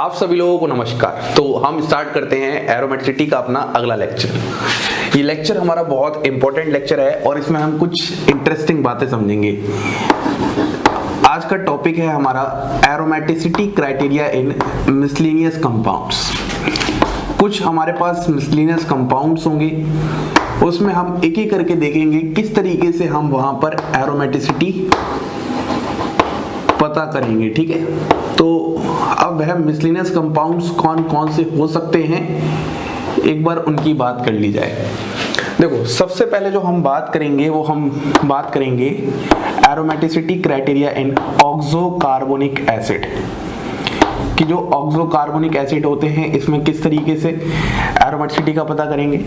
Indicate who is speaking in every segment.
Speaker 1: आप सभी लोगों को नमस्कार। तो हम स्टार्ट करते हैं एरोमेटिसिटी का अपना अगला लेक्चर। ये लेक्चर हमारा बहुत इंपॉर्टेंट लेक्चर है और इसमें हम कुछ इंटरेस्टिंग बातें समझेंगे। आज का टॉपिक है हमारा एरोमेटिसिटी क्राइटेरिया इन मिसलेनियस कंपाउंड्स। कुछ हमारे पास मिसलेनियस कंपाउंड्स होंगे, उसमें हम एक एक करके देखेंगे किस तरीके से हम वहां पर एरोमेटिसिटी पता करेंगे। ठीक है, तो अब वह मिसलेनियस कंपाउंड्स कौन कौन से हो सकते हैं, एक बार उनकी बात कर ली जाए। देखो, सबसे पहले जो हम बात करेंगे वो हम बात करेंगे एरोमेटिसिटी क्राइटेरिया इन ऑक्सोकार्बोनिक एसिड कि जो ऑक्सोकार्बोनिक एसिड होते हैं इसमें किस तरीके से एरोमेटिसिटी का पता करेंगे।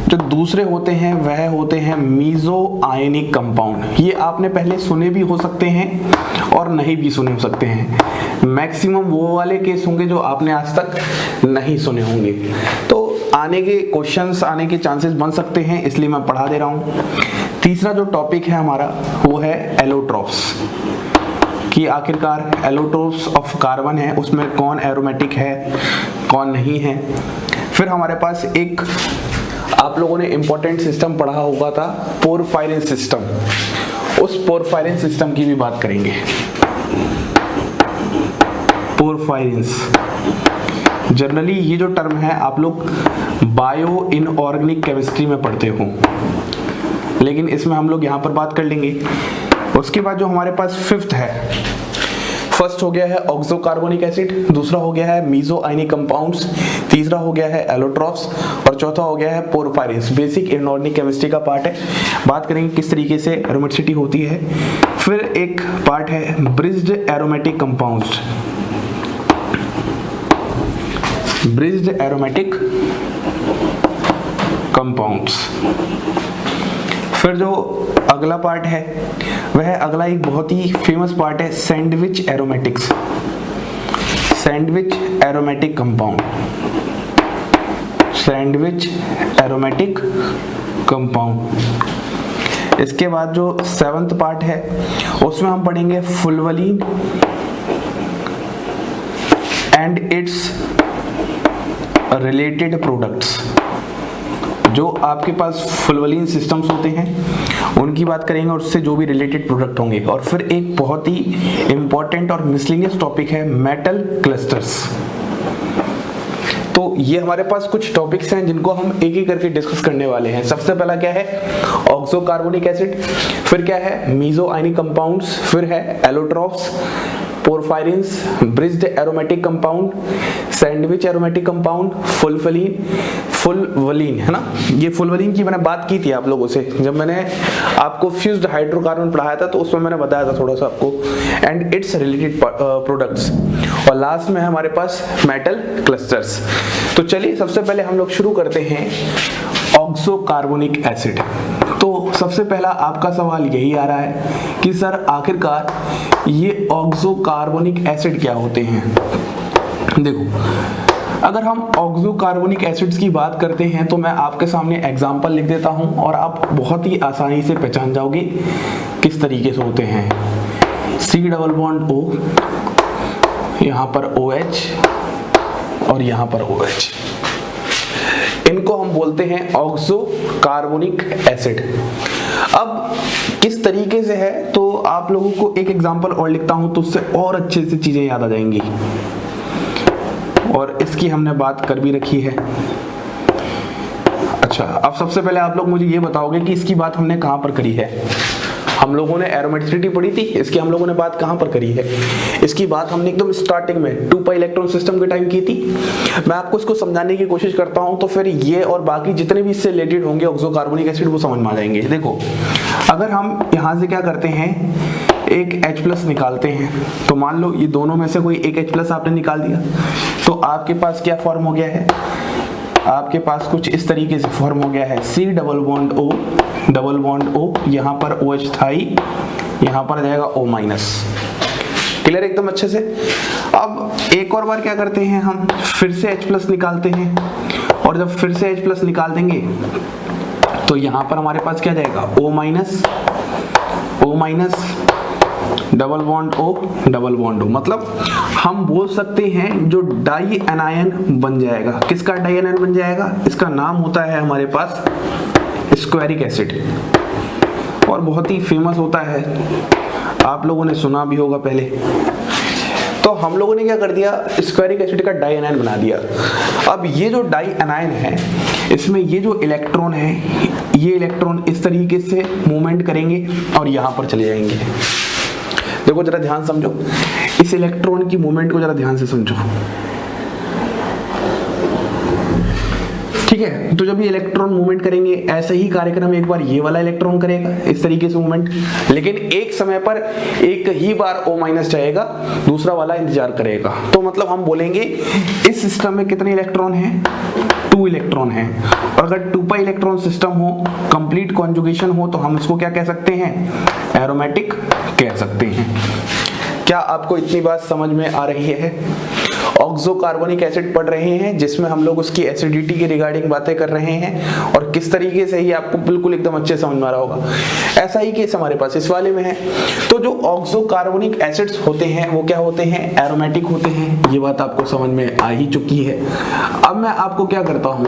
Speaker 1: जो दूसरे होते हैं वह होते हैं मीजो आयनिक कंपाउंड। ये आपने पहले सुने भी हो सकते हैं और नहीं भी सुने हो सकते हैं। मैक्सिमम वो वाले केस होंगे जो आपने आज तक नहीं सुने होंगे, तो आने के क्वेश्चंस आने के चांसेस बन सकते हैं, इसलिए मैं पढ़ा दे रहा हूँ। तीसरा जो टॉपिक है हमारा वो है एलोट्रोप्स कि आखिरकार एलोट्रोप्स ऑफ कार्बन है उसमें कौन एरोमेटिक है कौन नहीं है। फिर हमारे पास एक आप लोगों ने इंपॉर्टेंट सिस्टम पढ़ा होगा था, पोरफायरिन सिस्टम। उस पोरफायरिन सिस्टम की भी बात करेंगे। पोरफायरिन्स जनरली ये जो टर्म है आप लोग बायो इनऑर्गेनिक केमिस्ट्री में पढ़ते हो, लेकिन इसमें हम लोग यहाँ पर बात कर लेंगे। उसके बाद जो हमारे पास फिफ्थ है, फर्स्ट हो गया है ऑक्सोकार्बोनिक एसिड, दूसरा हो गया है मीजो आयनिक कंपाउंड्स, तीसरा हो गया है एलोट्रोप्स और चौथा हो गया है पोरफायरिन्स। बेसिक इनऑर्गेनिक केमिस्ट्री का पार्ट है, बात करेंगे किस तरीके से एरोमेटिसिटी होती है। फिर एक पार्ट है bridged aromatic compounds, bridged aromatic compounds. फिर जो अगला पार्ट है वह अगला एक बहुत ही फेमस पार्ट है sandwich aromatics, sandwich aromatic compound, sandwich aromatic compound. इसके बाद जो सेवंथ पार्ट है उसमें हम पढ़ेंगे फुलवलीन एंड इट्स रिलेटेड प्रोडक्ट्स। जो आपके पास फुलवलीन सिस्टम्स होते हैं उनकी बात करेंगे और उससे जो भी रिलेटेड प्रोडक्ट होंगे। और फिर एक बहुत ही इंपॉर्टेंट और मिसलेनियस टॉपिक है मेटल क्लस्टर्स। तो ये हमारे पास कुछ टॉपिक्स हैं जिनको हम एक एक करके डिस्कस करने वाले हैं। सबसे पहला क्या है ऑक्सोकार्बोनिक एसिड, फिर क्या है मीजो आयनिक कंपाउंड्स, फिर है allotropes, porphyrins, bridged aromatic compound, sandwich aromatic compound, fulvalene है ना। ये फुलवलीन की मैंने बात की थी आप लोगों से जब मैंने आपको फ्यूज्ड हाइड्रोकार्बन पढ़ाया था, तो उसमें मैंने बताया था थोड़ा सा आपको, एंड इट्स रिलेटेड प्रोडक्ट्स। और लास्ट में है हमारे पास मेटल क्लस्टर्स। तो चलिए सबसे पहले हम लोग शुरू करते हैं ऑक्सोकार्बोनिक एसिड। तो सबसे पहला आपका सवाल यही आ रहा है कि सर आखिरकार ये ऑक्सोकार्बोनिक एसिड क्या होते हैं। देखो, अगर हम ऑक्सोकार्बोनिक एसिड्स की बात करते हैं तो मैं आपके सामने एग्जांपल लिख देता हूं और आप बहुत ही आसानी से पहचान जाओगे किस तरीके से होते हैं। C डबल बॉन्ड O, यहाँ पर OH और यहाँ पर OH, इनको हम बोलते हैं ऑक्सोकार्बोनिक एसिड। अब किस तरीके से है तो आप लोगों को एक एग्जांपल और लिखता हूं तो उससे और अच्छे से चीजें याद आ जाएंगी, और इसकी हमने बात कर भी रखी है। अच्छा, अब सबसे पहले आप लोग मुझे ये बताओगे कि इसकी बात हमने कहां पर करी है। हम लोगों ने एरोमेटिसिटी पढ़ी थी, इसकी हम लोगों ने बात कहां पर करी है। इसकी बात हमने एकदम स्टार्टिंग में 2 इलेक्ट्रॉन सिस्टम के टाइम की थी। मैं आपको इसको समझाने की कोशिश करता हूं तो फिर ये और बाकी जितने भी इससे रिलेटेड होंगे ऑक्सोकार्बोनिक एसिड वो समझ में आ जाएंगे। देखो, अगर हम यहां से क्या करते हैं, एक H+ निकालते हैं, तो मान लो ये दोनों में से कोई एक H+ आपने निकाल दिया, तो आपके पास क्या फॉर्म हो गया है, आपके पास कुछ इस तरीके से फॉर्म हो गया है C double bond O, double bond O, यहाँ पर OH था ही, यहाँ पर जाएगा O-। क्लियर एकदम अच्छे से। अब एक और बार क्या करते हैं, हम फिर से H+ निकालते हैं, और जब फिर से H+ निकाल देंगे तो यहाँ पर हमारे पास क्या जाएगा O-, double bond O, double bond O। मतलब हम बोल सकते हैं जो डाई एनायन बन जाएगा। किसका डाई एनायन बन जाएगा? इसका नाम होता है हमारे पास स्क्वेरिक एसिड, और बहुत ही फेमस होता है, आप लोगों ने सुना भी होगा पहले। तो हम लोगों ने क्या कर दिया, स्क्वेरिक एसिड का डाई एनायन बना दिया। अब ये जो डाई एनायन है, इसमें ये जो इलेक्ट्रॉन है, ये इलेक्ट्रॉन इस तरीके से मूवमेंट करेंगे और यहाँ पर चले जाएंगे। देखो जरा ध्यान समझो, इस इलेक्ट्रॉन की मूवमेंट को जरा ध्यान से समझो, ठीक है। तो जब ये इलेक्ट्रॉन मूवमेंट करेंगे, ऐसे ही कार्यक्रम एक बार ये वाला इलेक्ट्रॉन करेगा इस तरीके से मूवमेंट, लेकिन एक समय पर एक ही बार O- जाएगा, दूसरा वाला इंतजार करेगा। तो मतलब हम बोलेंगे इस सिस्टम में कितने इलेक्ट्रॉन हैं? 2 इलेक्ट्रॉन हैं। और अगर 2 इलेक्ट्रॉन सिस्टम हो, कंप्लीट कॉन्जुगेशन हो, तो हम इसको क्या कह सकते हैं? एरोमेटिक कह सकते हैं। क्या आपको इतनी बात समझ में आ रही है? ऑक्सोकार्बोनिक एसिड पढ़ रहे हैं, जिसमें हम लोग उसकी एसिडिटी के रिगार्डिंग बातें कर रहे हैं, और किस तरीके से ही आपको बिल्कुल एकदम अच्छे समझ में आ रहा होगा। ऐसा ही केस हमारे पास इस वाले में है। तो जो ऑक्सोकार्बोनिक एसिड्स होते हैं वो क्या होते हैं? एरोमेटिक होते हैं। ये बात आपको समझ में आ ही चुकी है। अब मैं आपको क्या करता हूं,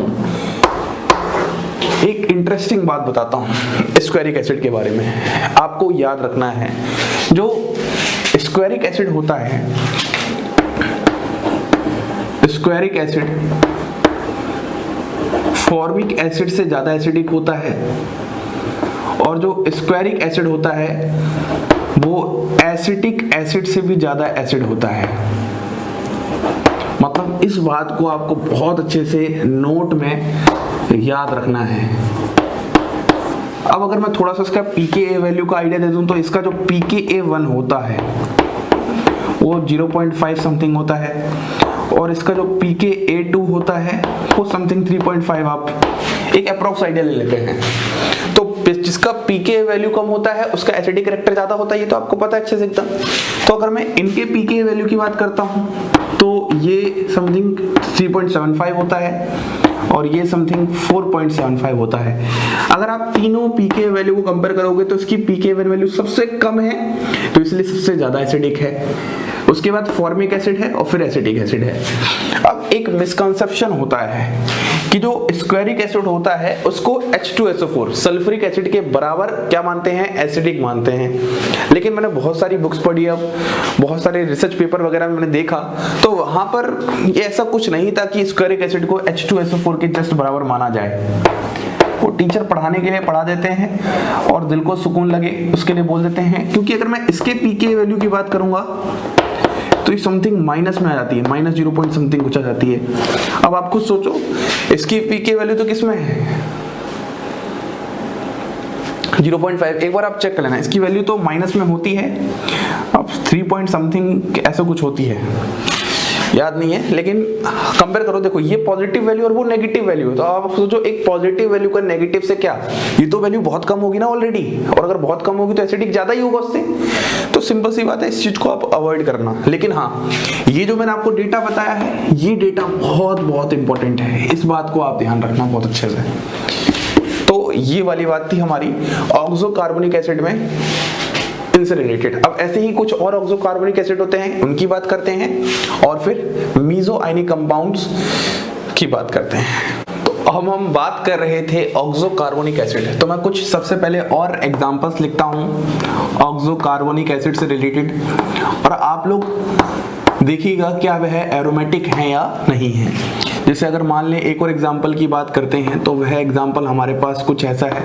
Speaker 1: एक इंटरेस्टिंग बात बताता हूं स्क्वेरिक एसिड के बारे में। आपको याद रखना है, जो स्क्वेरिक एसिड होता है, स्क्वेरिक एसिड फॉर्मिक एसिड से ज्यादा एसिडिक होता है, और जो स्क्वेरिक एसिड होता है वो एसिटिक एसिड से भी ज्यादा एसिड होता है। मतलब इस बात को आपको बहुत अच्छे से नोट में याद रखना है। अब अगर मैं थोड़ा सा इसका pKa वैल्यू का आइडिया दे दूं, तो इसका जो pKa1 होता है वो 0.5 समथिंग होता है, और इसका जो pKa2 होता है वो समथिंग 3.5, आप एक अप्रॉक्स आइडिया ले लेते हैं। तो जिसका pKa वैल्यू कम होता है उसका एसिडिक कैरेक्टर ज्यादा होता है, ये तो आपको पता है अच्छे से एकदम। तो अगर मैं इनके pKa वैल्यू की बात करता हूं, तो ये समथिंग 3.75 होता है, और ये समथिंग 4.75 होता है। अगर आप तीनों pKa वैल्यू को कंपेयर करोगे तो इसकी pKa वैल्यू सबसे कम है, तो इसलिए सबसे ज्यादा एसिडिक है। उसके बाद फॉर्मिक एसिड है, और फिर एसिटिक एसिड है। अब एक मिसकंसेप्शन होता है कि जो स्क्वेरिक एसिड होता है उसको H2SO4 सल्फ्यूरिक एसिड के बराबर क्या मानते हैं? एसिडिक मानते हैं। लेकिन मैंने बहुत सारी बुक्स पढ़ी, अब बहुत सारे रिसर्च पेपर वगैरह में मैंने देखा, तो वहां पर ये ऐसा कुछ नहीं था कि स्क्वेरिक एसिड को H2SO4 के जस्ट बराबर माना जाए। वो टीचर पढ़ाने के लिए पढ़ा देते हैं और दिल को सुकून लगे उसके लिए बोल देते हैं, क्योंकि अगर मैं इसके pKa वैल्यू की बात करूंगा तो ये समथिंग माइनस में आ जाती है, -0 समथिंग कुछ आ जाती है। अब आप खुद सोचो, इसकी pKa वैल्यू तो किसमें है? 0.5। एक बार आप चेक कर लेना, इसकी वैल्यू तो माइनस में होती है, अब 3 समथिंग ऐसा कुछ होती है, याद नहीं है, लेकिन कंपेयर करो। देखो ये पॉजिटिव वैल्यू और वो नेगेटिव वैल्यू है, तो आप सोचो एक पॉजिटिव वैल्यू का नेगेटिव से क्या, ये तो वैल्यू बहुत कम होगी ना ऑलरेडी, और अगर बहुत कम होगी तो एसिडिक ज्यादा ही होगा उससे। तो सिंपल सी बात है, इस चीज को आप अवॉइड करना। लेकिन हाँ, ये जो मैंने आपको डेटा बताया है, ये डेटा बहुत बहुत इंपॉर्टेंट है, इस बात को आप ध्यान रखना बहुत अच्छे से। तो ये वाली बात थी हमारी ऑक्सोकार्बोनिक एसिड में इनसे रिलेटेड। अब ऐसे ही कुछ और ऑक्सोकार्बोनिक एसिड होते हैं, उनकी बात करते हैं, और फिर मीसो आयनिक कंपाउंड्स की बात करते हैं। तो हम बात कर रहे थे ऑक्सोकार्बोनिक एसिड, तो मैं कुछ सबसे पहले और एग्जांपल्स लिखता हूं ऑक्सोकार्बोनिक एसिड से रिलेटेड, और आप लोग देखिएगा क्या वह एरोमेटिक है या नहीं है। जैसे अगर मान लें एक और एग्जांपल की बात करते हैं, तो वह एग्जांपल हमारे पास कुछ ऐसा है,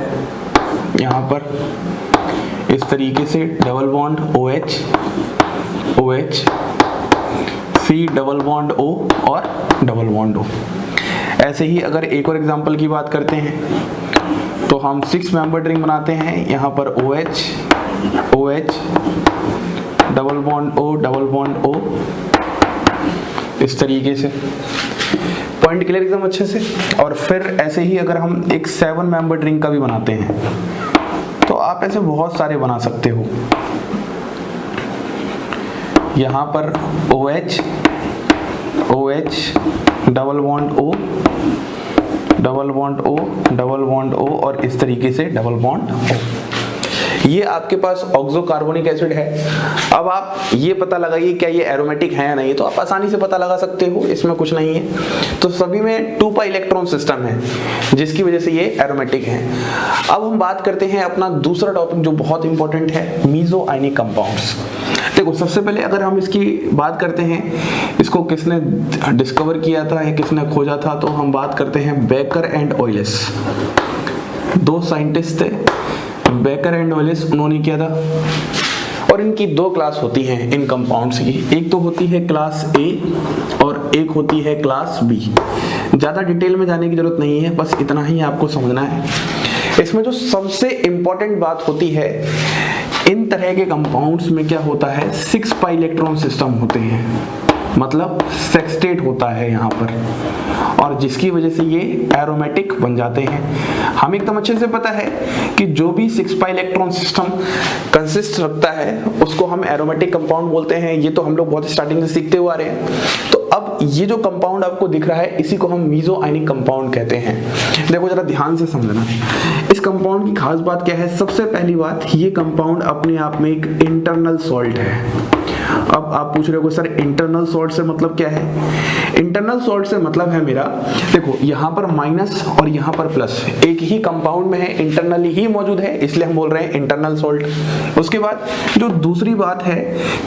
Speaker 1: यहाँ पर इस तरीके से double bond OH OH C double bond O और डबल बॉन्ड O। ऐसे ही अगर एक और एग्जांपल की बात करते हैं, तो हम 6 मेंबर रिंग बनाते हैं, यहाँ पर OH OH double bond O double bond O, इस तरीके से। पॉइंट क्लियर एकदम अच्छे से। और फिर ऐसे ही अगर हम एक 7 मेंबर रिंग का भी बनाते हैं, तो आप ऐसे बहुत सारे बना सकते हो। यहाँ पर OH OH double bond O double bond O double bond O, और इस तरीके से डबल बॉन्ड O। ये आपके पास ऑक्सोकार्बोनिक एसिड है। अब आप ये पता लगाइए क्या ये एरोमेटिक है या नहीं, तो आप आसानी से पता लगा सकते हो, इसमें कुछ नहीं है। तो सभी में 2 पाई इलेक्ट्रॉन सिस्टम है, जिसकी वजह से ये एरोमेटिक है। अब हम बात करते हैं अपना दूसरा टॉपिक जो बहुत इंपॉर्टेंट है, मीसो आयनिक कंपाउंड्स। देखो सबसे पहले अगर हम इसकी बात करते हैं, इसको किसने डिस्कवर किया था या किसने खोजा था, तो हम बात करते हैं बेकर एंड ऑयलेस। 2 साइंटिस्ट थे, बेकर एंड ऑयलेस, उन्होंने किया था। और इनकी 2 क्लास होती हैं इन कंपाउंड्स की, एक तो होती है क्लास ए और एक होती है क्लास बी। ज़्यादा डिटेल में जाने की जरूरत नहीं है, बस इतना ही आपको समझना है। इसमें जो सबसे इंपॉर्टेंट बात होती है, इन तरह के कंपाउंड्स में क्या होता है, 6 पाई इलेक्ट्रॉन सिस्टम होते हैं, मतलब सेक्सटेट होता है यहाँ पर, और जिसकी वजह से ये एरोमेटिक बन जाते हैं। हमें एकदम अच्छे से पता है कि जो भी 6 पाई इलेक्ट्रॉन सिस्टम कंसिस्ट रखता है उसको हम एरोमेटिक कंपाउंड बोलते हैं। ये तो हम लोग बहुत स्टार्टिंग से सीखते हुए आ रहे हैं। तो अब ये जो कंपाउंड आपको दिख रहा है, इसी को हम मीसो आयनिक कंपाउंड कहते हैं। देखो जरा ध्यान से समझना, इस कंपाउंड की खास बात क्या है। सबसे पहली बात, ये कंपाउंड अपने आप में एक इंटरनल सॉल्ट है। अब आप पूछ रहे हो सर इंटरनल सॉल्ट से मतलब क्या है। इंटरनल सॉल्ट से मतलब है मेरा, देखो यहाँ पर माइनस और यहाँ पर प्लस एक ही कंपाउंड में है, इंटरनली ही मौजूद है, इसलिए हम बोल रहे हैं इंटरनल सॉल्ट। उसके बाद जो दूसरी बात है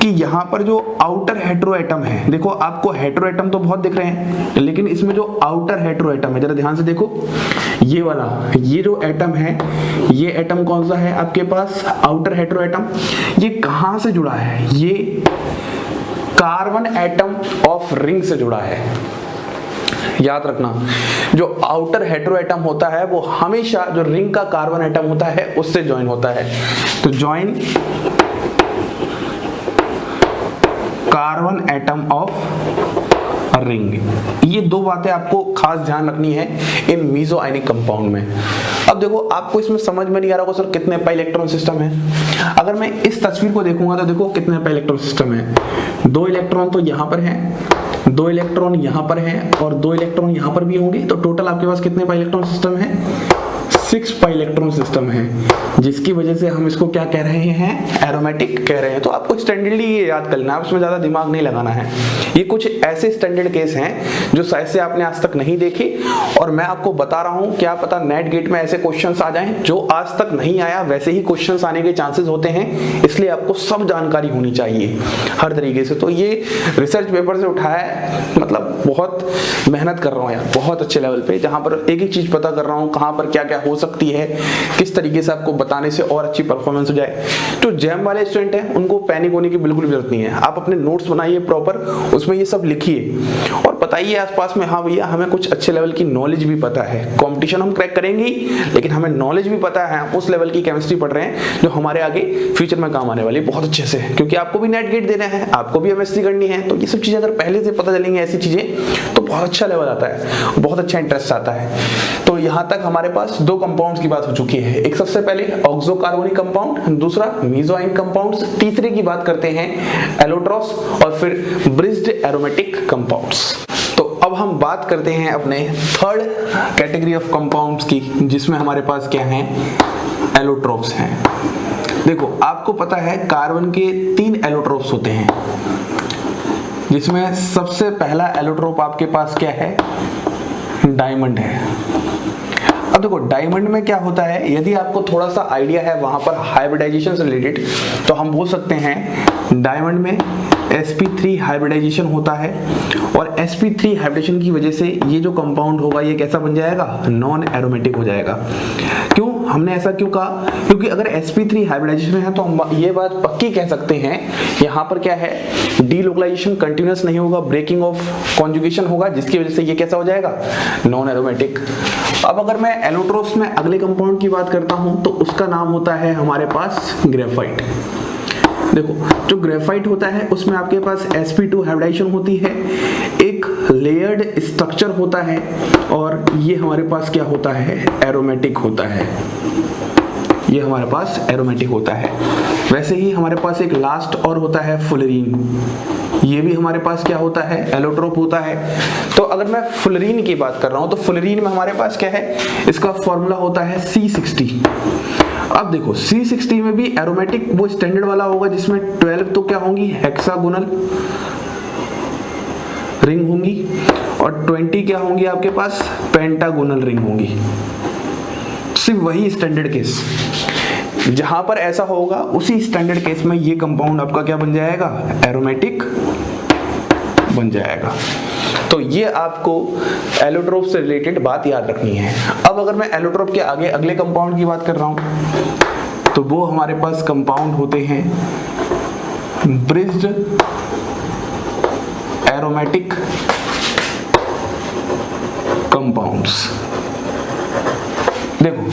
Speaker 1: कि यहाँ पर जो आउटर हेटेरो एटम है, देखो आपको हेटेरो एटम तो बहुत दिख रहे हैं, लेकिन इसमें जो आउटर हेटेरो एटम है, जरा ध्यान से देखो, ये वाला, ये जो एटम है, ये एटम कौन सा है आपके पास, आउटर हेटेरो एटम। ये कहां से जुड़ा है, ये कार्बन एटम ऑफ रिंग से जुड़ा है। याद रखना, जो आउटर हेटेरो एटम होता है वो हमेशा जो रिंग का कार्बन एटम होता है उससे ज्वाइन होता है। तो join carbon atom of ring, ये 2 बातें आपको खास ध्यान रखनी है इन मीसो आयनिक कंपाउंड में। अब देखो आपको इसमें समझ में नहीं आ रहा होगा सर कितने पाई इलेक्ट्रॉन सिस्टम है। अगर मैं इस तस्वीर को देखूंगा तो देखो कितने पाई इलेक्ट्रॉन सिस्टम है। 2 इलेक्ट्रॉन तो यहाँ पर है, 2 इलेक्ट्रॉन यहाँ पर है और 2 इलेक्ट्रॉन यहाँ पर भी होंगे। तो टोटल आपके पास कितने पाई इलेक्ट्रॉन सिस्टम है, 6 पाई इलेक्ट्रॉन सिस्टम है, जिसकी वजह से हम इसको क्या कह रहे हैं, एरोमेटिक कह रहे हैं। तो आपको स्टैंडर्डली ये याद कर लेना, उसमें ज्यादा दिमाग नहीं लगाना है। ये कुछ ऐसे स्टैंडर्ड केस हैं जो शायद से आपने आज तक नहीं देखे, और मैं आपको बता रहा हूं, क्या पता नेट गेट में ऐसे क्वेश्चंस आ जाएं जो आज तक नहीं आया, वैसे ही क्वेश्चंस आने के चांसेस होते हैं। इसलिए आपको सब जानकारी होनी चाहिए हर तरीके से। तो ये रिसर्च पेपर से उठाया है, मतलब बहुत मेहनत कर रहा हूँ यार, बहुत अच्छे लेवल पे, जहां पर एक एक चीज पता कर रहा हूँ, कहां पर क्या क्या हो सकती है, किस तरीके से आपको बताने से और अच्छी परफॉर्मेंस हो जाए। तो जैम वाले स्टूडेंट हैं उनको पैनिक होने की बिल्कुल जरूरत नहीं है। आप अपने नोट्स बनाइए प्रॉपर, उसमें ये सब लिखिए और बताइए आसपास में, हाँ भैया हमें कुछ अच्छे लेवल की नॉलेज भी पता है। कंपटीशन हम क्रैक करेंगे ही, लेकिन हमें नॉलेज भी पता है, उस लेवल की केमिस्ट्री पढ़ रहे हैं जो हमारे आगे फ्यूचर में काम आने वाली है बहुत अच्छे से, क्योंकि आपको भी नेट गेट देना है, आपको भी एमएससी करनी है। तो ये सब चीजें अगर पहले से पता चलेंगी ऐसी चीजें, तो बहुत अच्छा लेवल आता है, बहुत अच्छा इंटरेस्ट आता है। तो यहाँ तक हमारे पास 2 कंपाउंड्स की बात हो चुकी है। एक सबसे पहले ऑक्सोकार्बोनिक कंपाउंड, दूसरा मीसो आयनिक कंपाउंड्स, तीसरे की बात करते हैं एलोट्रोप्स और फिर ब्रिज्ड एरोमेटिक कंपाउंड्स। तो अब हम बात करते हैं अपने थर्ड कैटेगरी ऑफ कंपाउंड्स की, जिसमें हमारे पास क्या है, एलोट्रोप्स हैं। देखो आपको पता है कार्बन के 3 एलोट्रोप्स होते हैं, जिसमें सबसे पहला एलोट्रोप आपके पास क्या है, डायमंड है। अब देखो डायमंड में क्या होता है, यदि आपको थोड़ा सा आइडिया है वहां पर हाइब्रिडाइजेशन से रिलेटेड, तो हम बोल सकते हैं डायमंड में sp3 हाइब्रिडाइजेशन होता है, और sp3 हाइब्रिडेशन की वजह से ये जो कंपाउंड होगा ये कैसा बन जाएगा, नॉन एरोमेटिक हो जाएगा। क्यों, हमने ऐसा क्यों कहा, क्योंकि अगर sp3 हाइब्रिडाइजेशन है तो हम ये बात पक्की कह सकते हैं, यहाँ पर क्या है, डीलोकलाइजेशन कंटिन्यूअस नहीं होगा, ब्रेकिंग ऑफ कॉन्जुगेशन होगा, जिसकी वजह से ये कैसा हो जाएगा, नॉन एरोमेटिक। अब अगर मैं एलोट्रोप्स में अगले कंपाउंड की बात करता हूं तो उसका नाम होता है हमारे पास ग्रेफाइट। देखो जो ग्रेफाइट होता है उसमें आपके पास sp2 हाइब्रिडाइजेशन होती है, एक लेयर्ड स्ट्रक्चर होता है, और ये हमारे पास क्या होता है, एरोमेटिक होता है। ये हमारे पास एरोमेटिक होता है। वैसे ही हमारे पास एक लास्ट और होता है फुलरीन, ये भी हमारे पास क्या होता है, एलोट्रोप होता है। तो अगर मैं फुलरीन की बात कर रहा हूं तो फुलरीन में हमारे पास क्या है, इसका फॉर्मूला होता है C60। अब देखो C60 में भी एरोमेटिक वो स्टैंडर्ड वाला होगा जिसमें 12 तो क्या होंगी, हेक्सागोनल रिंग होंगी, और 20 क्या होंगी आपके पास, पेंटागोनल रिंग होंगी। सिर्फ वही स्टैंडर्ड केस, जहां पर ऐसा होगा उसी स्टैंडर्ड केस में ये कंपाउंड आपका क्या बन जाएगा, एरोमेटिक बन जाएगा। तो ये आपको एलोट्रोप से रिलेटेड बात याद रखनी है। अब अगर मैं एलोट्रोप के आगे अगले कंपाउंड की बात कर रहा हूं तो वो हमारे पास कंपाउंड होते हैं ब्रिज्ड एरोमेटिक कंपाउंड्स। देखो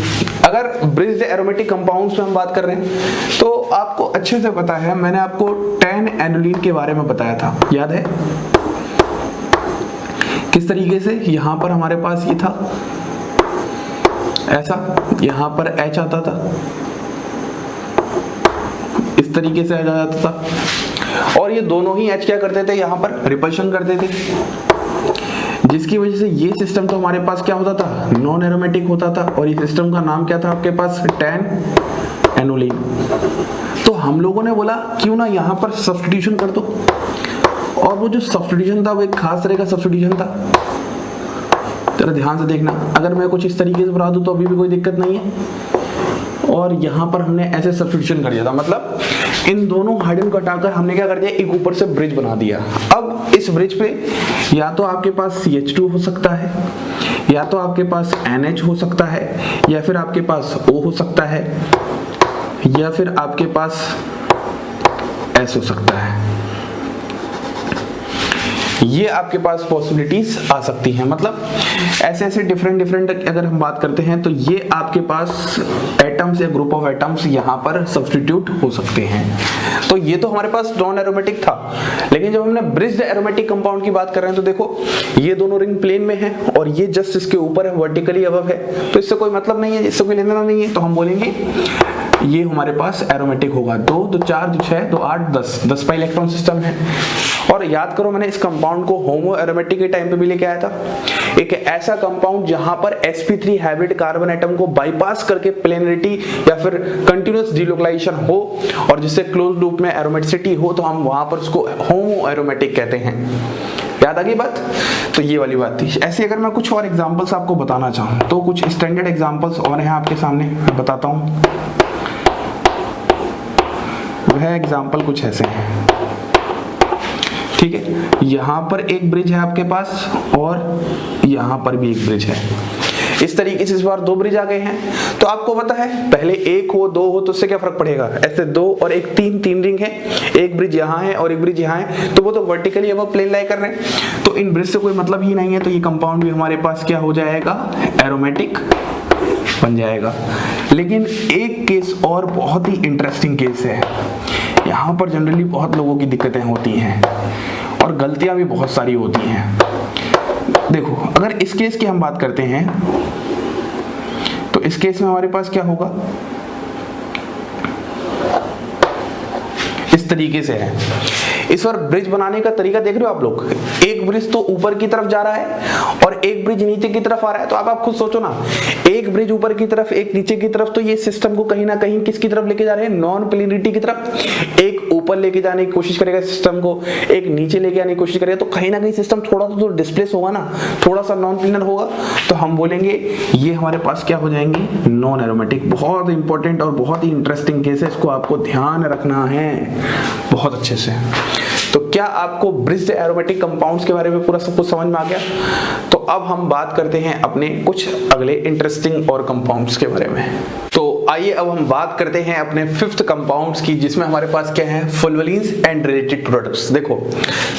Speaker 1: अगर ब्रिज्ड एरोमेटिक कंपाउंड्स में हम बात कर रहे हैं तो आपको अच्छे से पता है, मैंने आपको 10 एनुलिन के बारे में बताया था, याद है किस तरीके से। यहां पर हमारे पास ये था ऐसा, यहां पर H आता था, इस तरीके से आ जाता था, और ये दोनों ही H क्या करते थे, यहां पर रिपल्शन करते थे, जिसकी वजह से ये सिस्टम तो हमारे पास क्या होता था, नॉन एरोमेटिक होता था, और ये सिस्टम का नाम क्या था आपके पास, 10 एनुलिन। तो हम लोगों ने बोला क्यों ना यहां पर सब्स्टिट्यूशन कर दो, और वो जो सब्स्टिट्यूशन था वो एक खास तरह का सब्स्टिट्यूशन था। जरा ध्यान से देखना, अगर मैं कुछ इस तरीके से बना दूं तो अभी भी कोई दिक्कत नहीं है, और यहां पर हमने ऐसे सब्स्टिट्यूशन कर दिया था, मतलब इन दोनों हाइड्रोजन को हटाकर हमने क्या कर दिया, एक ऊपर से ब्रिज बना दिया। अब इस ब्रिज पे या तो आपके पास CH2 हो सकता है, या तो आपके पास NH हो सकता है, या फिर आपके पास O हो सकता है, या फिर आपके पास S हो सकता है। ये आपके पास पॉसिबिलिटीज आ सकती हैं, मतलब ऐसे ऐसे डिफरेंट अगर हम बात करते हैं तो ये आपके पास एटम्स या ग्रुप ऑफ एटम्स यहाँ पर सब्स्टिट्यूट हो सकते हैं। तो ये तो हमारे पास नॉन एरोमेटिक था, लेकिन जब हमने ब्रिज्ड एरोमेटिक कंपाउंड की बात कर रहे हैं तो देखो ये दोनों रिंग प्लेन में है और ये जस्ट इसके ऊपर है, वर्टिकली अबव है, तो इससे कोई मतलब नहीं है, इससे कोई लेना नहीं है, तो हम बोलेंगे ये हमारे पास एरोमेटिक होगा। 2 2 4 2 6 2 8 10 पाई इलेक्ट्रॉन सिस्टम है। और याद करो मैंने इस कंपाउंड को होमो एरोमेटिक के टाइम पे भी लेके आया था, एक ऐसा कंपाउंड जहां पर sp3 हाइब्रिड कार्बन एटम को बाईपास करके प्लेनरिटी या फिर कंटिन्यूअस डिलोकलाइजेशन हो और जिससे क्लोज लूप में एरोमेटिसिटी हो, तो हम वहां पर उसको होमो एरोमेटिक कहते हैं। याद आ गई बात? तो ये वाली बात थी। ऐसे अगर मैं कुछ और एग्जांपल्स आपको बताना चाहूं तो कुछ स्टैंडर्ड एग्जांपल्स और हैं आपके सामने, मैं बताता हूं। वह एग्जांपल कुछ ऐसे हैं, ठीक है, यहां पर एक ब्रिज है आपके पास और यहां पर भी एक ब्रिज है। इस तरीके से इस बार 2 ब्रिज आ गए हैं। तो आपको पता है पहले 1 हो 2 हो तो उससे क्या फर्क पड़ेगा, ऐसे 2 और 1 3 रिंग है, एक ब्रिज यहाँ है और एक ब्रिज यहाँ है, तो वो तो वर्टिकली अब प्लेन लाई कर रहे हैं, तो इन ब्रिज से कोई मतलब ही नहीं है, तो ये कंपाउंड भी हमारे पास क्या हो जाएगा, एरोमेटिक बन जाएगा। लेकिन एक केस और बहुत ही इंटरेस्टिंग केस है, यहाँ पर जनरली बहुत लोगों की दिक्कतें होती हैं और गलतियां भी बहुत सारी होती हैं। देखो अगर इस केस की हम बात करते हैं तो इस केस में हमारे पास क्या होगा, इस तरीके से है। इस बार ब्रिज बनाने का तरीका देख रहे हो आप लोग, एक ब्रिज तो ऊपर की तरफ जा रहा है और एक ब्रिज नीचे की तरफ आ रहा है। तो आप खुद सोचो ना, एक ब्रिज ऊपर की तरफ एक नीचे की तरफ, तो ये सिस्टम को कहीं ना कहीं किसकी तरफ लेके जा रहे हैं, नॉन प्लेनरिटी की तरफ। एक ऊपर लेके जाने की कोशिश करेगा सिस्टम को, एक नीचे लेके आने की कोशिश करेगा, तो कहीं ना कहीं सिस्टम थोड़ा तो डिस्प्लेस होगा ना, थोड़ा सा नॉन प्लेनर होगा। तो हम बोलेंगे ये हमारे पास क्या हो जाएंगे, नॉन एरोमेटिक। बहुत इंपॉर्टेंट और बहुत ही इंटरेस्टिंग केस है, इसको आपको ध्यान रखना है बहुत अच्छे से। तो क्या आपको ब्रिज्ड एरोमेटिक कंपाउंड्स के बारे में पूरा सब कुछ समझ में आ गया? तो अब हम बात करते हैं अपने कुछ अगले इंटरेस्टिंग और कंपाउंड्स के बारे में। तो आइए अब हम बात करते हैं अपने 5th कंपाउंड्स की, जिसमें हमारे पास क्या है, फुलवलीन्स एंड रिलेटेड प्रोडक्ट्स। देखो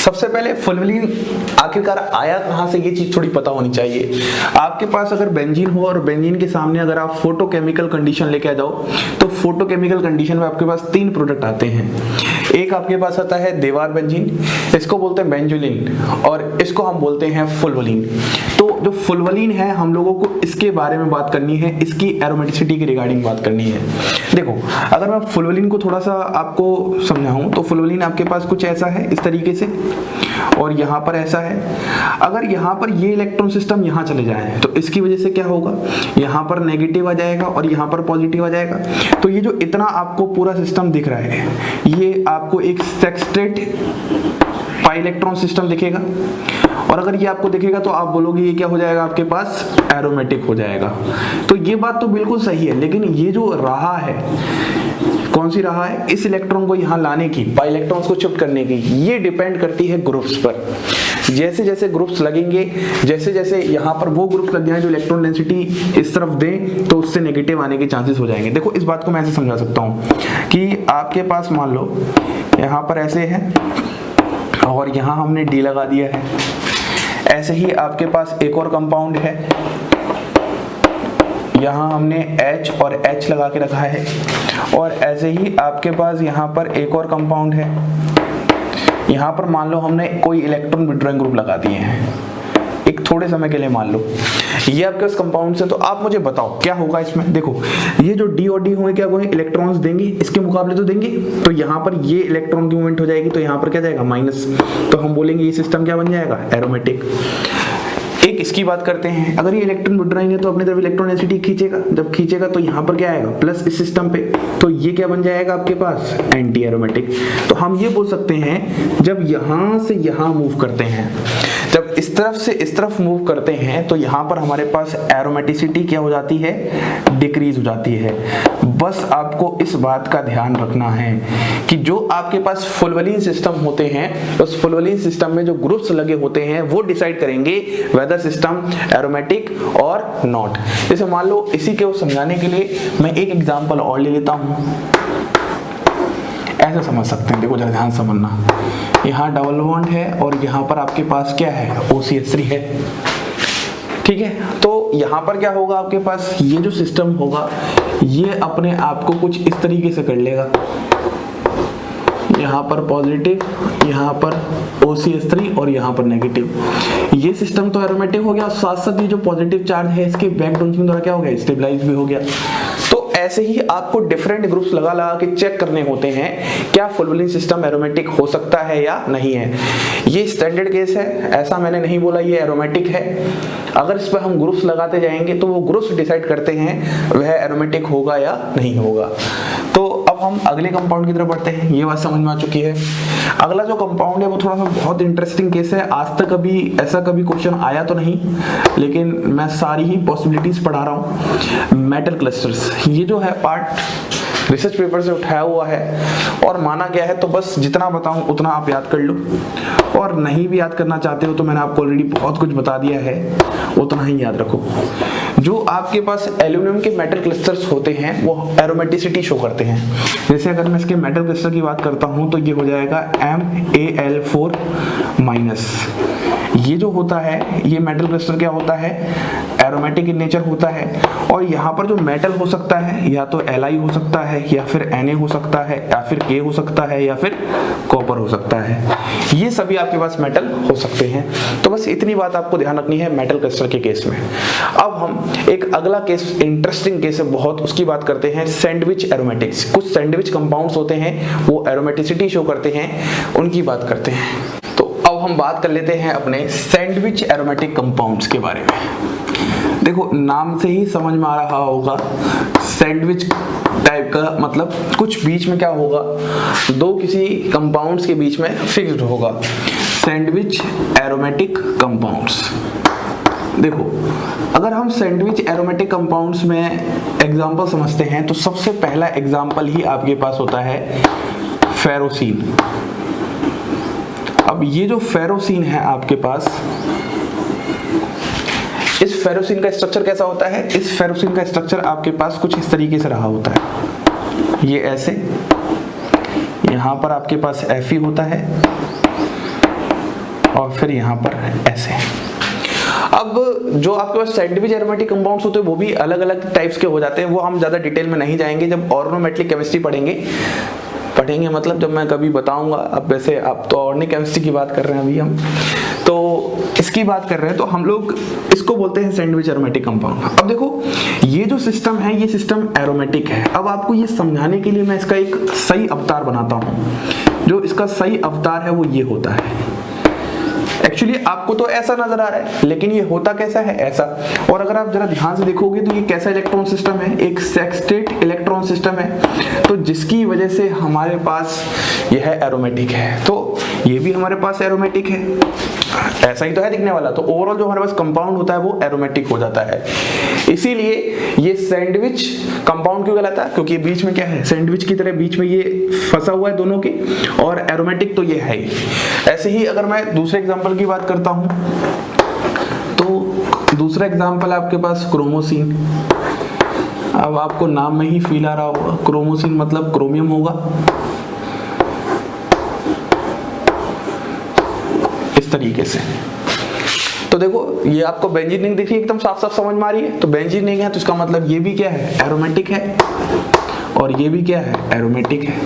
Speaker 1: सबसे पहले फुलवलीन आखिरकार आया कहां से, ये चीज थोड़ी पता होनी चाहिए। आपके पास अगर बेंजीन हो और बेंजीन के सामने अगर आप फोटोकेमिकल कंडीशन लेके आ जाओ, तो फोटोकेमिकल कंडीशन में आपके पास 3 प्रोडक्ट आते हैं। एक आपके पास आता है देवार बेंजीन, इसको बोलते हैं बेंजोलिन, और इसको हम बोलते हैं फुलवलीन। तो जो फुलवलीन है हम लोगों को इसके बारे में बात करनी है, इसकी एरोमेटिसिटी के रिगार्डिंग बात करनी है। देखो अगर मैं फुलवलीन को थोड़ा सा आपको समझाऊं तो फुलवलीन आपके पास कुछ ऐसा है इस तरीके से, और यहाँ पर ऐसा है। अगर यहाँ पर ये इलेक्ट्रॉन सिस्टम यहाँ चले जाए तो इसकी वजह से क्या होगा, यहाँ पर नेगेटिव आ जाएगा और यहाँ पर पॉजिटिव आ जाएगा। तो ये जो इतना आपको पूरा सिस्टम दिख रहा है ये आपको एक सेक्सटेट पाई इलेक्ट्रॉन सिस्टम दिखेगा, और अगर ये आपको दिखेगा तो आप बोलोगे ये क्या हो जाएगा, आपके पास एरोमेटिक हो जाएगा। तो ये बात तो बिल्कुल सही है, लेकिन ये जो राह है कौन सी राह है, इस इलेक्ट्रॉन को यहाँ लाने की, पाई इलेक्ट्रॉन्स को शिफ्ट करने की, ये डिपेंड करती है ग्रुप्स पर। जैसे जैसे ग्रुप्स लगेंगे, जैसे जैसे यहाँ पर वो ग्रुप्स लग जाए जो इलेक्ट्रॉन डेंसिटी इस तरफ दें तो उससे नेगेटिव आने के चांसेस हो जाएंगे। देखो इस बात को मैं ऐसे समझा सकता हूँ कि आपके पास मान लो यहाँ पर ऐसे है और यहाँ हमने डी लगा दिया है, ऐसे ही आपके पास एक और कंपाउंड है, यहाँ हमने H और H लगा के रखा है, और ऐसे ही आपके पास यहाँ पर एक और कंपाउंड है, यहाँ पर मान लो हमने कोई इलेक्ट्रॉन विड्रॉइंग ग्रुप लगा दिए हैं एक थोड़े समय के लिए, मान लो ये आपके पास कंपाउंड्स हैं। तो आप मुझे बताओ क्या होगा इसमें। देखो ये जो डी और डी होंगे क्या होंगे, इलेक्ट्रॉन्स देंगे, इसके मुकाबले तो देंगे, तो यहाँ पर ये इलेक्ट्रॉन की मूवमेंट हो जाएगी, तो यहाँ पर क्या जाएगा माइनस, तो हम बोलेंगे ये सिस्टम क्या बन जाएगा, एरोमेटिक। एक इसकी बात करते हैं, अगर ये इलेक्ट्रॉन विड्रॉइंग है तो अपनी तरफ इलेक्ट्रॉन डेंसिटी खींचेगा, जब खींचेगा तो यहाँ पर क्या आएगा प्लस इस सिस्टम पे, तो ये क्या बन जाएगा आपके पास एंटी एरोमेटिक। तो हम ये बोल सकते हैं जब यहाँ से यहाँ मूव करते हैं, जब इस तरफ से इस तरफ मूव करते हैं तो यहाँ पर हमारे पास एरोमेटिसिटी क्या हो जाती है, डिक्रीज हो जाती है। बस आपको इस बात का ध्यान रखना है कि जो आपके पास फुलवलीन सिस्टम होते हैं, उस फुलवलीन सिस्टम में जो ग्रुप्स लगे होते हैं वो डिसाइड करेंगे वेदर सिस्टम एरोमेटिक और नॉट। जैसे मान लो इसी को समझाने के लिए मैं एक एग्जांपल और ले लेता हूं, ऐसे समझ सकते हैं। देखो जरा ध्यान समझना, यहाँ डबल बॉन्ड है और यहाँ पर आपके पास क्या है, OCH3 है, ठीक है। तो यहाँ पर क्या होगा, आपके पास ये जो सिस्टम होगा ये अपने आप को कुछ इस तरीके से कर लेगा, यहाँ पर पॉजिटिव, यहाँ पर OCH3 और यहाँ पर नेगेटिव। ये सिस्टम तो एरोमेटिक हो गया, साथ साथ ये जो पॉजिटिव चार्ज है इसके बैक डोनचिंग द्वारा क्या हो गया, स्टेबलाइज भी हो गया। तो ऐसे ही आपको डिफरेंट ग्रुप्स लगा लगा के चेक करने होते हैं क्या फुलवलीन सिस्टम एरोमेटिक हो सकता है या नहीं है। ये स्टैंडर्ड केस है, ऐसा मैंने नहीं बोला ये एरोमेटिक है। अगर इस पर हम ग्रुप्स लगाते जाएंगे तो वो ग्रुप्स डिसाइड करते हैं वह एरोमेटिक होगा या नहीं होगा। तो अब हम अगले कंपाउंड की तरफ बढ़ते हैं, ये बात समझ में आ चुकी है। अगला जो कंपाउंड है वो थोड़ा सा बहुत इंटरेस्टिंग केस है, आज तक अभी ऐसा कभी क्वेश्चन आया तो नहीं, लेकिन मैं सारी ही पॉसिबिलिटीज पढ़ा रहा हूँ। मेटल क्लस्टर्स, ये जो है पार्ट रिसर्च पेपर से उठाया हुआ है और माना गया है, तो बस जितना बताऊं उतना आप याद कर लो, और नहीं भी याद करना चाहते हो तो मैंने आपको ऑलरेडी बहुत कुछ बता दिया है, उतना ही याद रखो। जो आपके पास एल्यूमिनियम के मेटल क्लस्टर्स होते हैं वो एरोमेटिसिटी शो करते हैं। जैसे अगर मैं इसके मेटल क्लस्टर की बात करता हूं तो ये हो जाएगा MaL4-। ये जो होता है ये मेटल क्लस्टर क्या होता है, एरोमेटिक इन नेचर होता है। और यहाँ पर जो मेटल हो सकता है या तो Li हो सकता है या फिर Na हो सकता है या फिर K हो सकता है या फिर कॉपर हो सकता है, ये सभी आपके पास मेटल हो सकते हैं। तो बस इतनी बात आपको ध्यान रखनी है मेटल क्लस्टर के केस में। अब हम एक अगला केस, इंटरेस्टिंग केस है बहुत, उसकी बात करते हैं सैंडविच एरोमेटिक्स। कुछ सैंडविच कंपाउंड्स होते हैं वो एरोमेटिसिटी शो करते हैं, उनकी बात करते हैं। तो अब हम बात कर लेते हैं अपने सैंडविच एरोमेटिक कंपाउंड्स के बारे में। देखो नाम से ही समझ में आ रहा होगा सैंडविच टाइप का मतलब कुछ बीच में क्या होगा, दो किसी कंपाउंड्स के बीच में फिक्स्ड होगा, सैंडविच एरोमेटिक कंपाउंड्स। देखो अगर हम सैंडविच एरोमेटिक कंपाउंड्स में एग्जांपल समझते हैं तो सबसे पहला एग्जांपल ही आपके पास होता है फेरोसीन। अब ये जो फेरोसीन है आपके पास, इस फेरोसीन का स्ट्रक्चर कैसा होता है, इस फेरोसीन का स्ट्रक्चर आपके पास कुछ इस तरीके से रहा होता है, ये ऐसे, यहां पर आपके पास Fe होता है और फिर यहां पर ऐसे। अब जो आपके पास सैंडविच एरोमेटिक कंपाउंड्स होते हैं वो भी अलग अलग टाइप्स के हो जाते हैं, वो हम ज्यादा डिटेल में नहीं जाएंगे, जब ऑर्गेनोमेटेलिक केमिस्ट्री पढ़ेंगे मतलब जब मैं कभी बताऊंगा। अब वैसे आप तो ऑर्गेनिक केमिस्ट्री की बात कर रहे हैं अभी हम, तो इसकी बात कर रहे हैं तो हम लोग इसको बोलते हैं सैंडविच एरोमेटिक कंपाउंड। अब देखो ये जो सिस्टम है ये सिस्टम एरोमेटिक है। अब आपको ये समझाने के लिए मैं इसका एक सही अवतार बनाता हूं। जो इसका सही अवतार है वो ये होता है। एक्चुअली आपको तो ऐसा नजर आ रहा है लेकिन ये होता कैसा है, ऐसा। और अगर आप जरा ध्यान से देखोगे तो ये कैसा इलेक्ट्रॉन सिस्टम है, एक सेक्सटेट इलेक्ट्रॉन सिस्टम है, तो जिसकी वजह से हमारे पास यह एरोमेटिक है। तो ये भी हमारे पास एरोमेटिक है, ऐसा ही तो है दिखने वाला। तो ओवरऑल जो हमारे पास कंपाउंड होता है वो एरोमेटिक हो जाता है। इसीलिए ये सैंडविच कंपाउंड क्यों कहलाता है, क्योंकि बीच में क्या है, सैंडविच की तरह बीच में ये फंसा हुआ है दोनों के, और एरोमेटिक तो ये है ही। ऐसे ही अगर मैं दूसरे एग्जांपल की बात करता हूं तो दूसरा एग्जांपल आपके पास क्रोमोसिन। अब आपको नाम में ही फील आ रहा होगा, क्रोमोसिन मतलब क्रोमियम होगा, इस तरीके से। तो देखो ये आपको बेंजीन रिंग दिख रही है, एकदम साफ साफ समझ में आ रही है। तो बेंजीन रिंग है तो इसका मतलब ये भी क्या है, एरोमेटिक है, और ये भी क्या है, एरोमेटिक है।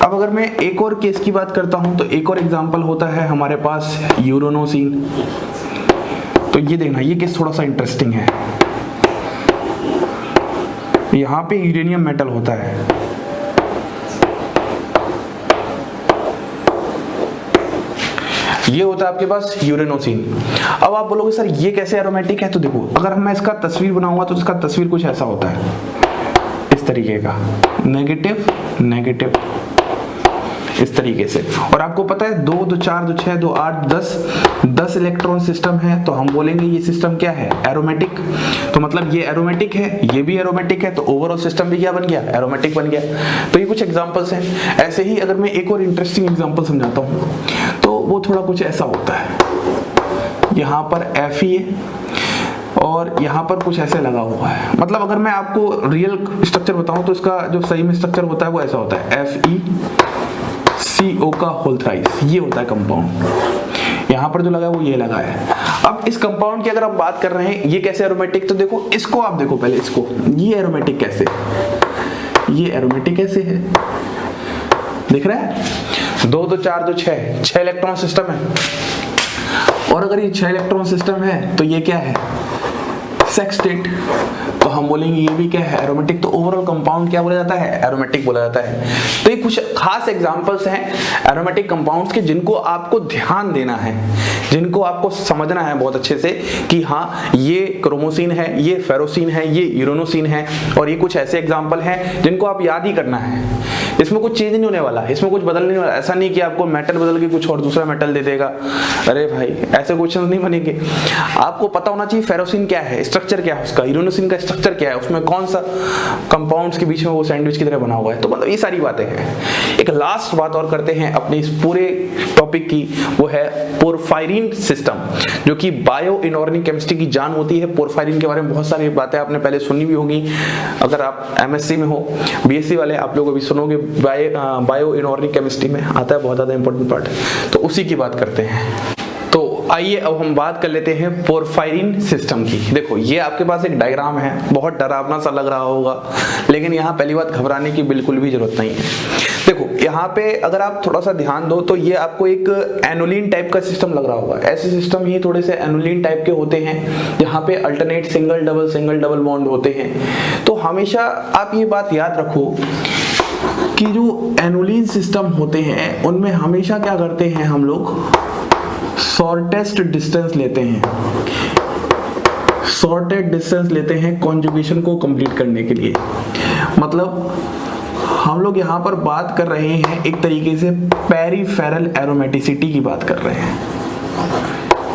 Speaker 1: अब अगर मैं एक और केस की बात करता हूं तो एक और एग्जांपल होता है हमारे पास यूरेनोसिन। तो ये देखना, ये केस थोड़ा सा इंटरेस्टिंग है। यहां पे यूरेनियम मेटल होता है, ये होता है आपके पास यूरेनोसिन। अब आप बोलोगे सर ये कैसे एरोमेटिक है, तो देखो अगर मैं इसका तस्वीर बनाऊंगा तो इसका तस्वीर कुछ ऐसा होता है, इस तरीके का, नेगेटिव नेगेटिव, इस तरीके से। और आपको पता है 2 2 4 2 6 2 8 10 इलेक्ट्रॉन सिस्टम है, तो हम बोलेंगे ये सिस्टम क्या है, एरोमेटिक। तो मतलब ये एरोमेटिक है, ये भी एरोमेटिक है, तो ओवरऑल सिस्टम भी क्या बन गया, एरोमेटिक बन गया। तो ये कुछ एग्जांपल्स हैं। ऐसे ही अगर मैं एक और इंटरेस्टिंग एग्जांपल समझाता हूँ तो वो थोड़ा कुछ ऐसा होता है, यहाँ पर Fe है और यहाँ पर कुछ ऐसे लगा हुआ है। मतलब अगर मैं आपको रियल स्ट्रक्चर बताऊं तो इसका जो सही में स्ट्रक्चर होता है वो ऐसा होता है, FeCO का होल थ्राइस, ये होता है कंपाउंड। यहाँ पर जो लगा है वो ये लगा है। अब इस कंपाउंड की अगर आप बात कर रहे हैं ये कैसे एरोमेटिक, तो देखो इसको आप देखो पहले, इसको, ये एरोमेटिक कैसे, ये एरोमेटिक कैसे है, दिख रहा है, 2 2 4 2 6 इलेक्ट्रॉन सिस्टम है। और अगर ये 6 इलेक्ट्रॉन सिस्टम है तो ये क्या है, सेक्सटेट, तो हम बोलेंगे ये भी क्या है, एरोमेटिक। तो ओवरऑल कंपाउंड क्या बोला जाता है, एरोमेटिक बोला जाता है। तो ये कुछ खास एग्जांपल्स हैं एरोमेटिक कंपाउंड्स के, जिनको आपको ध्यान देना है, जिनको आपको समझना है बहुत अच्छे से कि हाँ ये क्रोमोसिन है, ये फेरोसिन है, ये यूरेनोसिन है, और ये कुछ ऐसे एग्जाम्पल हैं जिनको आप याद ही करना है। इसमें कुछ चेंज नहीं होने वाला, इसमें कुछ बदलने नहीं वाला। ऐसा नहीं कि आपको मेटल बदल के कुछ और दूसरा मेटल दे देगा, अरे भाई ऐसे क्वेश्चन नहीं बनेंगे। आपको पता होना चाहिए फेरोसिन क्या है, स्ट्रक्चर क्या है उसका, यूरेनोसिन का स्ट्रक्चर क्या है, उसमें कौन सा कंपाउंड्स के बीच में वो सैंडविच की तरह बना हुआ है। तो मतलब ये सारी बातें हैं। एक लास्ट बात और करते हैं अपने इस पूरे टॉपिक की, वो है पोरफायरिन सिस्टम, जो कि बायो इनऑर्गेनिक केमिस्ट्री की जान होती है। पोरफायरिन के बारे में बहुत सारी बातें आपने पहले सुनी भी होगी, अगर आप एमएससी में हो, बीएससी वाले आप लोग अभी सुनोगे, बायो इनऑर्गेनिक केमिस्ट्री में आता है, बहुत ज्यादा इंपॉर्टेंट पार्ट है। तो उसी की बात करते हैं। तो आइए अब हम बात कर लेते हैं पोरफायरिन सिस्टम की। देखो ये आपके पास एक डायग्राम है, बहुत डरावना सा लग रहा होगा, लेकिन यहाँ पहली बात घबराने की बिल्कुल भी जरूरत नहीं है। देखो यहाँ पे अगर आप थोड़ा सा ध्यान दो तो ये आपको एक एनुलिन टाइप का सिस्टम लग रहा होगा। ऐसे सिस्टम ही थोड़े से एनुलिन टाइप के होते हैं, जहाँ पे अल्टरनेट सिंगल डबल बॉन्ड होते हैं। तो हमेशा आप ये बात याद रखो कि जो एनुलिन सिस्टम होते हैं उनमें हमेशा क्या करते हैं हम लोग, शॉर्टेस्ट डिस्टेंस लेते हैं, शॉर्टेड डिस्टेंस लेते हैं कॉन्जुगेशन को कंप्लीट करने के लिए। मतलब हम लोग यहाँ पर बात कर रहे हैं एक तरीके से पेरिफेरल एरोमेटिसिटी की बात कर रहे हैं,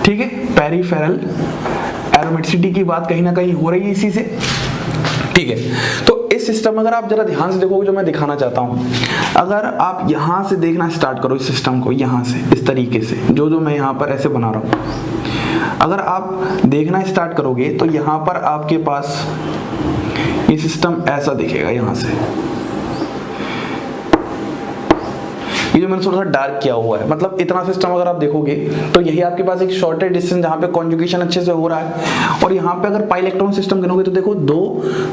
Speaker 1: ठीक है। पेरिफेरल एरोमेटिसिटी की बात कहीं ना कहीं हो रही है इसी से, ठीक है। तो इस सिस्टम अगर आप जरा ध्यान से देखोगे जो मैं दिखाना चाहता हूं, अगर आप यहां से देखना स्टार्ट करो इस सिस्टम को, यहां से इस तरीके से, जो मैं यहां पर ऐसे बना रहा हूं, अगर आप देखना स्टार्ट करोगे तो यहां पर आपके पास ये सिस्टम ऐसा दिखेगा। यहां से ये जो मैंने थोड़ा सा डार्क किया हुआ है, मतलब इतना सिस्टम अगर आप देखोगे तो यही आपके पास एक शॉर्टेड डिस्टेंस जहां पे कॉन्जुगेशन अच्छे से हो रहा है। और यहाँ पे अगर पाई इलेक्ट्रॉन सिस्टम गिनोगे तो देखो 2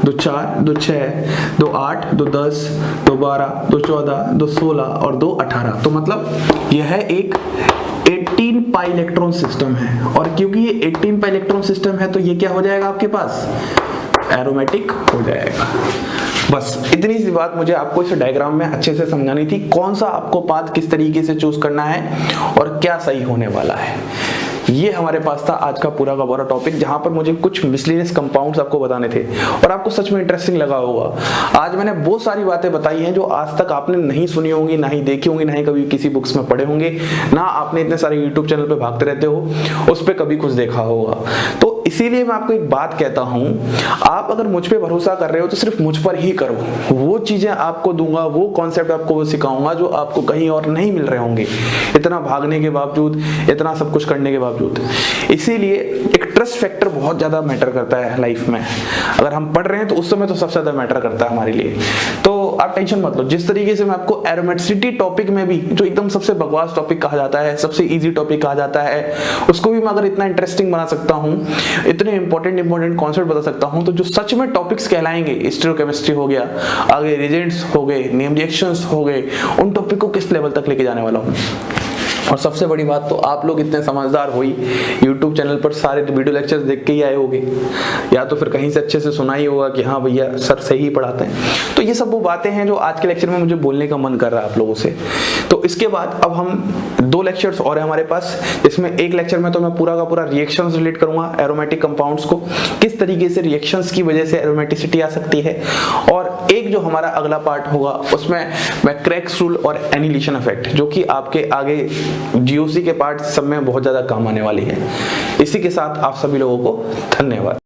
Speaker 1: 2 4 2 6 2 8 2 10 2 12 2 14 2 16 और 2 18। तो मतलब यह है एक 18 पाई इलेक्ट्रॉन सिस्टम है, और क्योंकि ये 18 पाई इलेक्ट्रॉन सिस्टम है तो ये क्या हो जाएगा आपके पास, एरोमेटिक हो जाएगा। बस इतनी सी बात मुझे आपको इस डायग्राम में अच्छे से समझानी थी, कौन सा आपको पाथ किस तरीके से चूज करना है और क्या सही होने वाला है। ये हमारे पास था आज का पूरा टॉपिक, जहां पर मुझे कुछ मिसलेनियस कंपाउंड्स आपको बताने थे और आपको सच में इंटरेस्टिंग लगा होगा। आज मैंने वो सारी बातें बताई हैं जो आज तक आपने नहीं सुनी होंगी, ना ही देखी होंगी, ना ही कभी किसी बुक्स में पढ़े होंगे, ना आपने इतने सारे यूट्यूब चैनल पे भागते रहते हो उस पर कभी कुछ देखा होगा। तो इसीलिए मैं आपको एक बात कहता हूं, आप अगर मुझ पे भरोसा कर रहे हो तो सिर्फ मुझ पर ही करो। वो चीजें आपको दूंगा, वो कॉन्सेप्ट आपको सिखाऊंगा जो आपको कहीं और नहीं मिल रहे होंगे, इतना भागने के बावजूद, इतना सब कुछ करने के बावजूद। इसीलिए एक ट्रस्ट फैक्टर बहुत ज्यादा मैटर करता है लाइफ में। अगर हम पढ़ रहे हैं तो उस समय तो सबसे ज्यादा मैटर करता है हमारे लिए। तो आप टेंशन मत लो, जिस तरीके से मैं आपको एरोमेटिसिटी टॉपिक में भी, जो एकदम सबसे बकवास टॉपिक कहा जाता है, सबसे इजी टॉपिक कहा जाता है, उसको भी मैं अगर इतना इंटरेस्टिंग बना सकता हूं, इतने इंपॉर्टेंट कॉन्सेप्ट बता सकता हूं, तो जो सच में टॉपिक्स कहलाएंगे, स्टीरियोकेमिस्ट्री हो गया, आगे रिएजेंट्स हो गए, नेम रिएक्शंस हो गए, उन टॉपिक को किस लेवल तक लेके जाने वाला हूं। और सबसे बड़ी बात तो आप लोग इतने समझदार हो ही, YouTube चैनल पर सारे वीडियो लेक्चर्स देख के ही आए होगे, या तो फिर कहीं से अच्छे से सुना ही होगा कि हाँ भैया सर सही पढ़ाते हैं। तो ये सब वो बातें हैं जो आज के लेक्चर में मुझे बोलने का मन कर रहा है आप लोगों से। तो इसके बाद अब हम 2 लेक्चर्स और है हमारे पास, इसमें एक लेक्चर में तो मैं पूरा का पूरा रिएक्शंस रिलेट करूंगा एरोमेटिक कंपाउंड्स को, किस तरीके से रिएक्शंस की वजह से एरोमेटिसिटी आ सकती है, और एक जो हमारा अगला पार्ट होगा उसमें मैं क्रेक्स रूल और एनिलेशन इफेक्ट, जो कि आपके आगे जीओसी के पार्ट सब में बहुत ज्यादा काम आने वाली है। इसी के साथ आप सभी लोगों को धन्यवाद।